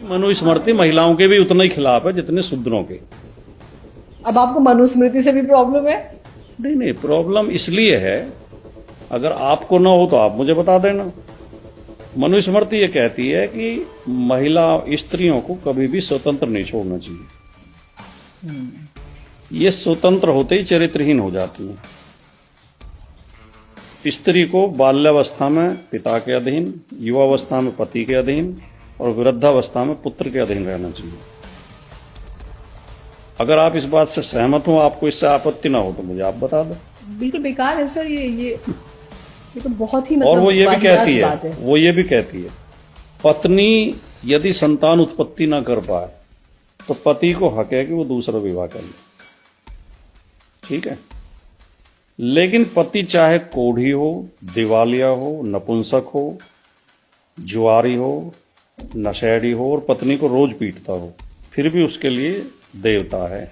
मनुस्मृति महिलाओं के भी उतना ही खिलाफ है जितने शूद्रों के। अब आपको मनुस्मृति से भी प्रॉब्लम है? नहीं नहीं, प्रॉब्लम इसलिए है, अगर आपको ना हो तो आप मुझे बता देना। मनुस्मृति ये कहती है कि महिला स्त्रियों को कभी भी स्वतंत्र नहीं छोड़ना चाहिए। ये स्वतंत्र होते ही चरित्रहीन हो जाती है। स्त्री को बाल्यावस्था में पिता के अधीन, युवावस्था में पति के अधीन और वृद्धावस्था में पुत्र के अधीन रहना चाहिए। अगर आप इस बात से सहमत हो, आपको इससे आपत्ति ना हो, तो मुझे आप बता दो। बिल्कुल बेकार है सर ये तो बहुत ही और वो ये भी कहती है, वो ये भी कहती है, पत्नी यदि संतान उत्पत्ति ना कर पाए तो पति को हक है कि वो दूसरा विवाह कर ले। ठीक है, लेकिन पति चाहे कोढ़ी हो, दिवालिया हो, नपुंसक हो, जुआरी हो, नशेड़ी हो और पत्नी को रोज पीटता हो, फिर भी उसके लिए देवता है।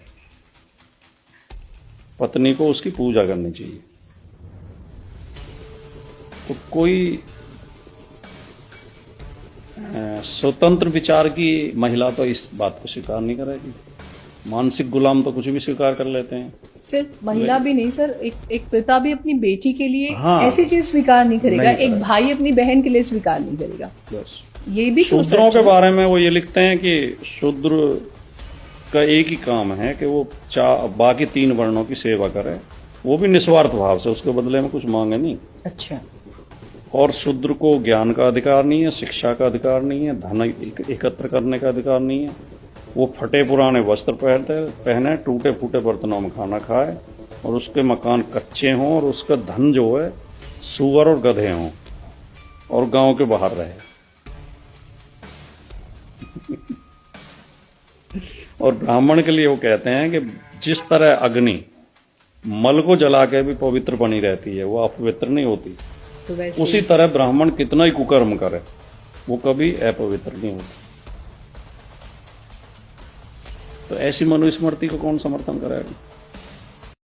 पत्नी को उसकी पूजा करनी चाहिए। तो कोई स्वतंत्र विचार की महिला तो इस बात को स्वीकार नहीं करेगी। मानसिक गुलाम तो कुछ भी स्वीकार कर लेते हैं। सिर्फ महिला भी नहीं सर, एक पिता भी अपनी बेटी के लिए हाँ, ऐसी चीज स्वीकार नहीं करेगा, एक भाई अपनी बहन के लिए स्वीकार नहीं करेगा। बस ये भी शूद्रों के बारे में वो ये लिखते हैं कि शूद्र का एक ही काम है कि वो बाकी 3 वर्णों की सेवा करे, वो भी निस्वार्थ भाव से, उसके बदले में कुछ मांगे नहीं। अच्छा। और शूद्र को ज्ञान का अधिकार नहीं है, शिक्षा का अधिकार नहीं है, धन एकत्र करने का अधिकार नहीं है। वो फटे पुराने वस्त्र पहने, टूटे फूटे बर्तनों में खाना खाए और उसके मकान कच्चे हों और उसका धन जो है सुअर और गधे हों और गांव के बाहर रहे। और ब्राह्मण के लिए वो कहते हैं कि जिस तरह अग्नि मल को जला के भी पवित्र बनी रहती है, वो अपवित्र नहीं होती, तो वैसे उसी तरह ब्राह्मण कितना ही कुकर्म करे वो कभी अपवित्र नहीं होती। तो ऐसी मनुस्मृति को कौन समर्थन करेगा?